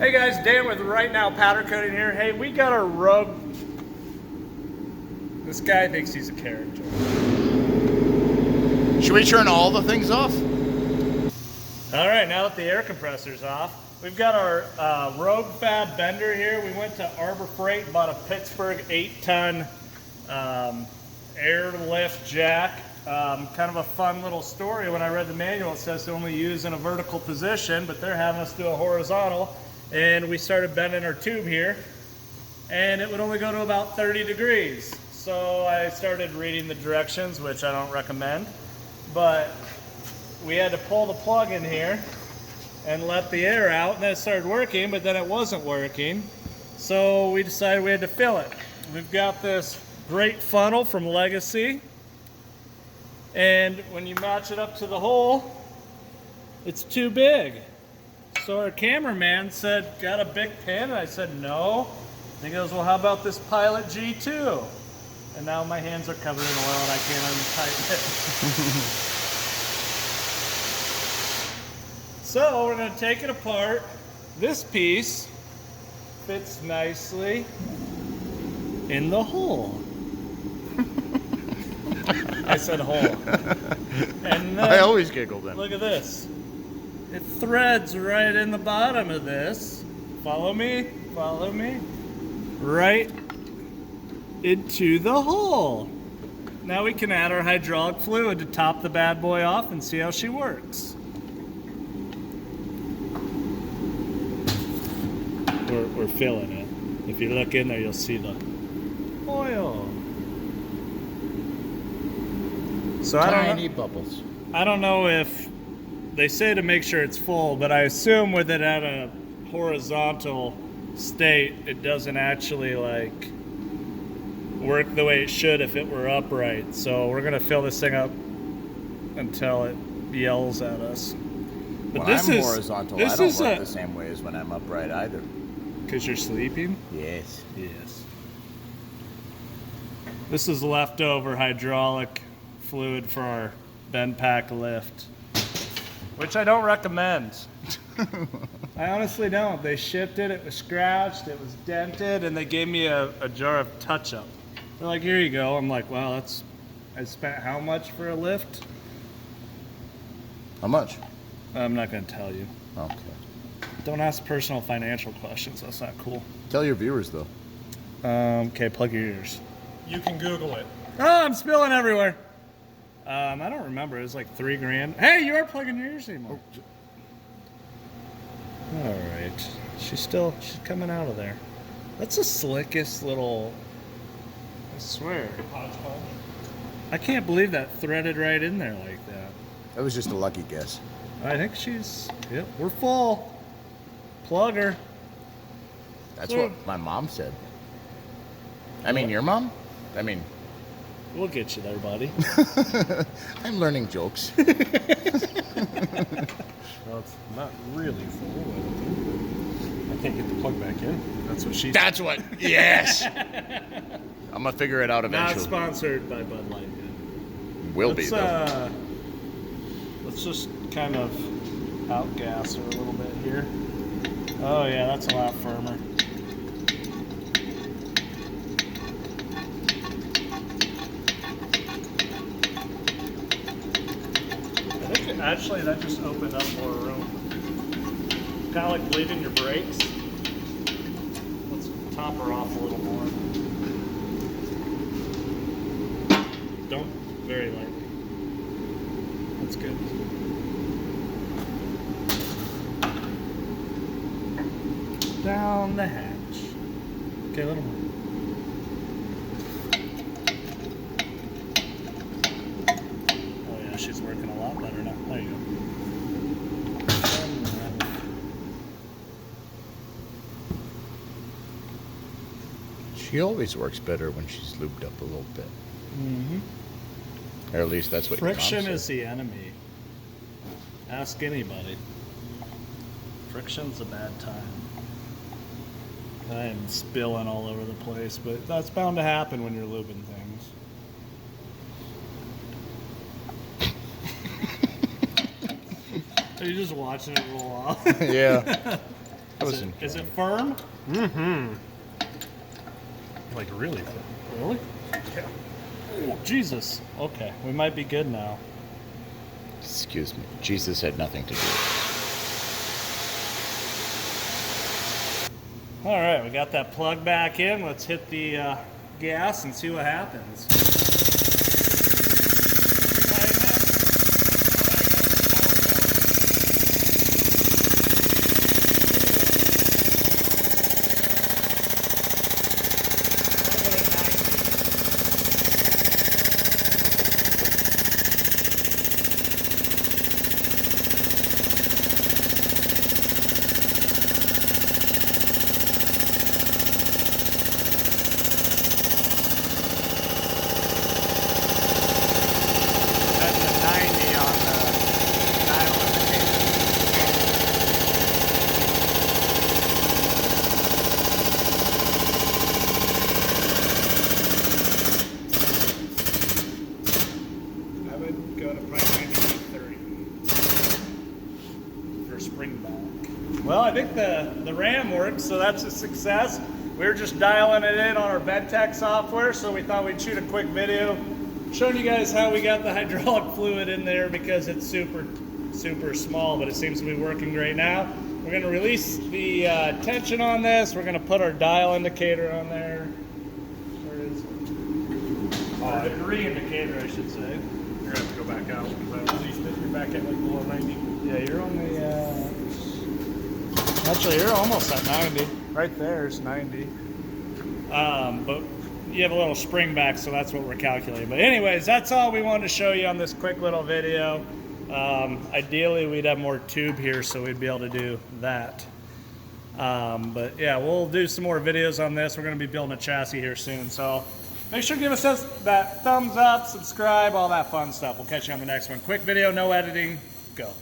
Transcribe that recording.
Hey guys, Dan with Right Now Powder Coating here. Hey, we got our Rogue. This guy thinks he's a character. Should we turn all the things off? All right, now that the air compressor's off, we've got our Rogue Fab Bender here. We went to Arbor Freight and bought a Pittsburgh 8-ton airlift jack. Kind of a fun little story. When I read the manual, it says to only use in a vertical position, but they're having us do a horizontal. And we started bending our tube here, and it would only go to about 30 degrees. So I started reading the directions, which I don't recommend, but we had to pull the plug in here and let the air out, and then it started working, but then it wasn't working. So we decided we had to fill it. We've got this great funnel from Legacy, and when you match it up to the hole, it's too big. So our cameraman said, got a big pin? And I said, no. And he goes, well, how about this Pilot G2? And now my hands are covered in oil and I can't untighten it. So we're gonna take it apart. This piece fits nicely in the hole. I said hole. And I always giggle then. Look at this. It threads right in the bottom of this. Follow me, follow me. Right into the hole. Now we can add our hydraulic fluid to top the bad boy off and see how she works. We're filling it. If you look in there, you'll see the oil. So Tiny bubbles. I don't know if they say to make sure it's full, but I assume with it at a horizontal state, it doesn't actually like work the way it should if it were upright. So we're gonna fill this thing up until it yells at us. But when I'm horizontal, I don't work the same way as when I'm upright either. Because you're sleeping? Yes. Yes. This is leftover hydraulic fluid for our bend pack lift, which I don't recommend. I honestly don't. They shipped it, it was scratched, it was dented, and they gave me a jar of touch-up. They're like, here you go. I'm like, wow, I spent how much for a lift? How much? I'm not going to tell you. Okay. Don't ask personal financial questions. That's not cool. Tell your viewers, though. Okay, plug your ears. You can Google it. Oh, I'm spilling everywhere. I don't remember. It was like $3 grand. Hey, you aren't plugging your ears anymore. All right. She's coming out of there. That's the slickest little, I swear. Hodgepodge. I can't believe that threaded right in there like that. That was just a lucky guess. I think yep, we're full. Plug her. That's what my mom said. I mean, your mom? I mean... We'll get you there, buddy. I'm learning jokes. Well, it's not really full. I can't get the plug back in. That's what she said. That's what... Yes! I'm going to figure it out eventually. Not sponsored by Bud Light. Will be, though. Let's just kind of outgas her a little bit here. Oh, yeah, that's a lot firmer. Actually, that just opened up more room. Kind of like bleeding your brakes. Let's top her off a little more. Don't very lightly. That's good. Down the hatch. Okay, a little more. She's working a lot better now. There you go. She always works better when she's lubed up a little bit. Mm-hmm. Or at least that's what your mom Friction said. is the enemy. Ask anybody. Friction's a bad time. I am spilling all over the place, but that's bound to happen when you're lubing things. Are you just watching it roll off? Yeah. Is it firm? Mm-hmm. Like really? Really? Yeah. Oh, Jesus. Okay, we might be good now. Excuse me. Jesus had nothing to do with it. All right, we got that plug back in. Let's hit the gas and see what happens. Well, I think the RAM works, so that's a success. We were just dialing it in on our Ventec software, so we thought we'd shoot a quick video showing you guys how we got the hydraulic fluid in there because it's super small, but it seems to be working great now. We're going to release the tension on this. We're going to put our dial indicator on there. Where is it? Our degree indicator, I should say. You're gonna have to go back out because I released it. You're back at like below 90. Yeah, you're only, actually you're almost at 90. Right there is 90. But you have a little spring back, so that's what we're calculating. But anyways, that's all we wanted to show you on this quick little video. Ideally, we'd have more tube here, so we'd be able to do that. But yeah, we'll do some more videos on this. We're gonna be building a chassis here soon. So make sure to give us that thumbs up, subscribe, all that fun stuff. We'll catch you on the next one. Quick video, no editing, go.